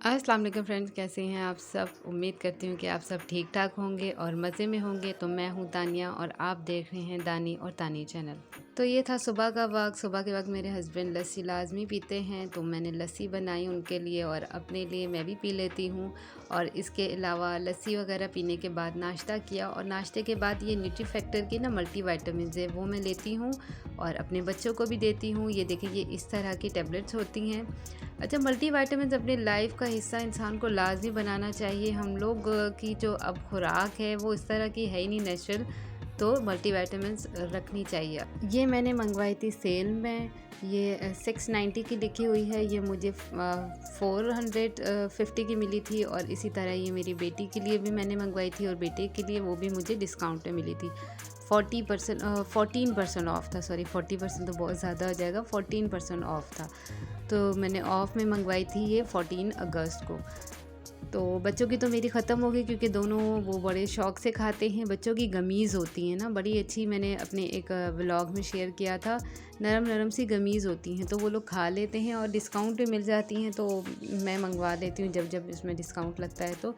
अस्सलाम वालेकुम फ्रेंड्स, कैसे हैं आप सब। उम्मीद करती हूँ कि आप सब ठीक ठाक होंगे और मज़े में होंगे। तो मैं हूँ तानिया और आप देख रहे हैं दानी और तानी चैनल। तो ये था सुबह का वक्त। सुबह के वक्त मेरे हस्बैंड लस्सी लाजमी पीते हैं, तो मैंने लस्सी बनाई उनके लिए और अपने लिए मैं भी पी लेती हूँ। और इसके अलावा लस्सी वगैरह पीने के बाद नाश्ता किया, और नाश्ते के बाद ये न्यूट्री फैक्टर की मल्टी वाइटामिन है वो मैं लेती हूँ और अपने बच्चों को भी देती हूँ। ये देखिए, ये इस तरह की टेबलेट्स होती हैं। अच्छा, मल्टी वाइटामिन अपनी लाइफ का हिस्सा इंसान को लाजमी बनाना चाहिए। हम लोग की जो अब खुराक है वो इस तरह की है ही नहीं नेचुरल, तो मल्टी वाइटामिन रखनी चाहिए। ये मैंने मंगवाई थी सेल में, ये 690 की लिखी हुई है। ये मुझे 450 की मिली थी। और इसी तरह ये मेरी बेटी के लिए भी मैंने मंगवाई थी, और बेटे के लिए वो भी मुझे डिस्काउंट में मिली थी। 14% ऑफ था। सॉरी, 40% तो बहुत ज़्यादा हो जाएगा, 14% ऑफ था। तो मैंने ऑफ़ में मंगवाई थी ये 14 अगस्त को। तो बच्चों की तो मेरी ख़त्म हो गई, क्योंकि दोनों वो बड़े शौक़ से खाते हैं। बच्चों की गमीज़ होती हैं ना, बड़ी अच्छी, मैंने अपने एक व्लॉग में शेयर किया था। नरम नरम सी गमीज़ होती हैं, तो वो लोग खा लेते हैं और डिस्काउंट पे मिल जाती हैं। तो मैं मंगवा लेती हूँ जब जब इसमें डिस्काउंट लगता है, तो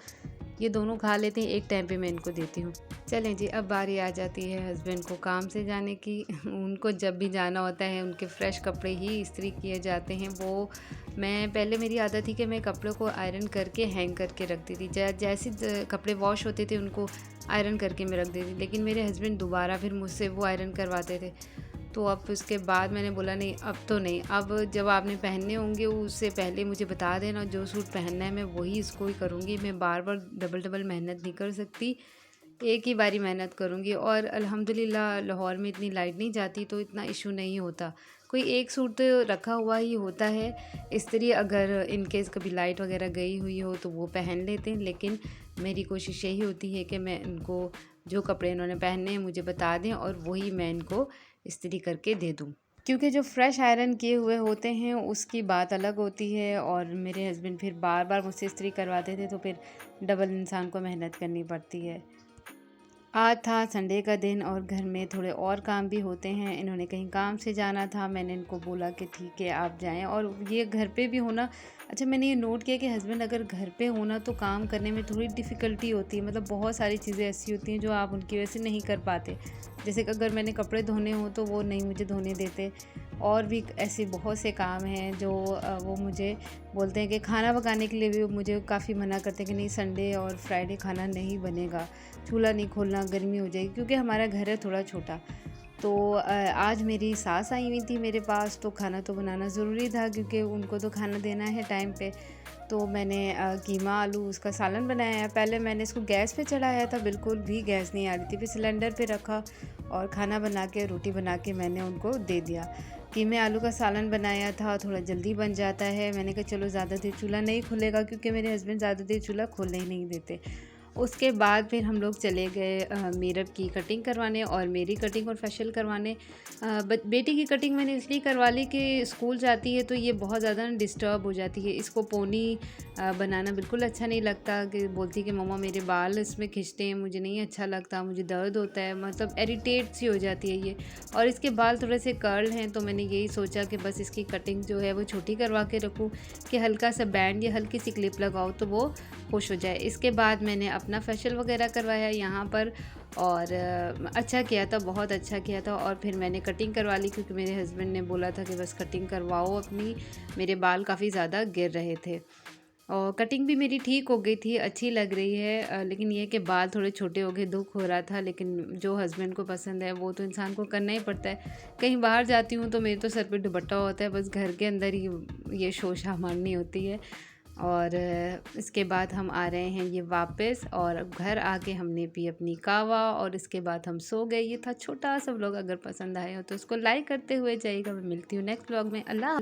ये दोनों खा लेते हैं। एक टाइम पे मैं इनको देती हूँ। चलें जी, अब बारी आ जाती है हस्बैंड को काम से जाने की। उनको जब भी जाना होता है उनके फ़्रेश कपड़े ही इस्त्री किए जाते हैं। वो मैं पहले, मेरी आदत थी कि मैं कपड़ों को आयरन करके हैंग करके रखती थी। जैसे कपड़े वॉश होते थे उनको आयरन करके मैं रख देती थी। लेकिन मेरे हस्बैंड दोबारा फिर मुझसे वो आयरन करवाते थे। तो अब उसके बाद मैंने बोला नहीं, अब तो नहीं। अब जब आपने पहनने होंगे उससे पहले मुझे बता देना, जो सूट पहनना है मैं वही इसको ही करूँगी। मैं बार बार डबल डबल मेहनत नहीं कर सकती, एक ही बारी मेहनत करूँगी। और अल्हम्दुलिल्लाह लाहौर में इतनी लाइट नहीं जाती, तो इतना इशू नहीं होता। कोई एक सूट तो रखा हुआ ही होता है इस्त्री, अगर इन केस कभी लाइट वगैरह गई हुई हो तो वो पहन लेते हैं। लेकिन मेरी कोशिश यही होती है कि मैं इनको जो कपड़े इन्होंने पहनने हैं मुझे बता दें, और वही मैं इनको इस्त्री करके दे दूँ। क्योंकि जो फ़्रेश आयरन किए हुए होते हैं उसकी बात अलग होती है। और मेरे हस्बैंड फिर बार बार मुझसे इस्त्री करवाते थे, तो फिर डबल इंसान को मेहनत करनी पड़ती है। आज था संडे का दिन और घर में थोड़े और काम भी होते हैं। इन्होंने कहीं काम से जाना था, मैंने इनको बोला कि ठीक है आप जाएं। और ये घर पे भी होना, अच्छा मैंने ये नोट किया कि हस्बैंड अगर घर पे होना तो काम करने में थोड़ी डिफ़िकल्टी होती है। मतलब बहुत सारी चीज़ें ऐसी होती हैं जो आप उनकी वजह से नहीं कर पाते। जैसे कि अगर मैंने कपड़े धोने हों तो वो नहीं मुझे धोने देते। और भी ऐसे बहुत से काम हैं जो वो मुझे बोलते हैं कि खाना पकाने के लिए भी मुझे काफ़ी मना करते हैं कि नहीं, संडे और फ्राइडे खाना नहीं बनेगा, चूल्हा नहीं खोलना, गर्मी हो जाएगी। क्योंकि हमारा घर है थोड़ा छोटा। तो आज मेरी सास आई हुई थी मेरे पास, तो खाना तो बनाना ज़रूरी था क्योंकि उनको तो खाना देना है टाइम पे। तो मैंने कीमा आलू उसका सालन बनाया है। पहले मैंने इसको गैस पे चढ़ाया था, बिल्कुल भी गैस नहीं आ रही थी, फिर सिलेंडर पे रखा और खाना बना के, रोटी बना के मैंने उनको दे दिया। कीमे आलू का सालन बनाया था, थोड़ा जल्दी बन जाता है। मैंने कहा चलो ज़्यादा देर चूल्हा नहीं खुलेगा, क्योंकि मेरे हस्बैंड ज़्यादा देर चूल्हा खोलने ही नहीं देते। उसके बाद फिर हम लोग चले गए मेरब की कटिंग करवाने और मेरी कटिंग और फेशियल करवाने। बेटी की कटिंग मैंने इसलिए करवा ली कि स्कूल जाती है तो ये बहुत ज़्यादा डिस्टर्ब हो जाती है। इसको पोनी बनाना बिल्कुल अच्छा नहीं लगता, कि बोलती कि मम्मा मेरे बाल इसमें खिंचते हैं, मुझे नहीं अच्छा लगता, मुझे दर्द होता है, मतलब इरिटेट सी हो जाती है ये। और इसके बाल थोड़े से कर्ल हैं, तो मैंने यही सोचा कि बस इसकी कटिंग जो है वो छोटी करवा के रखूँ, कि हल्का सा बैंड या हल्की सी क्लिप लगाओ तो वो खुश हो जाए। इसके बाद मैंने अपना फेशियल वगैरह करवाया यहाँ पर, और अच्छा किया था, बहुत अच्छा किया था। और फिर मैंने कटिंग करवा ली, क्योंकि मेरे हस्बैंड ने बोला था कि बस कटिंग करवाओ अपनी, मेरे बाल काफ़ी ज़्यादा गिर रहे थे। और कटिंग भी मेरी ठीक हो गई थी, अच्छी लग रही है। लेकिन ये कि बाल थोड़े छोटे हो गए, दुख हो रहा था। लेकिन जो हस्बैंड को पसंद है वो तो इंसान को करना ही पड़ता है। कहीं बाहर जाती हूँ तो मेरे तो सर पे दुपट्टा होता है, बस घर के अंदर ही ये शोशा मारनी होती है। और इसके बाद हम आ रहे हैं ये वापस, और घर आके हमने पी अपनी कावा, और इसके बाद हम सो गए। ये था छोटा सा व्लॉग, अगर पसंद आए हो तो उसको लाइक करते हुए जाइएगा। मैं मिलती हूँ नेक्स्ट व्लॉग में। अल्लाह।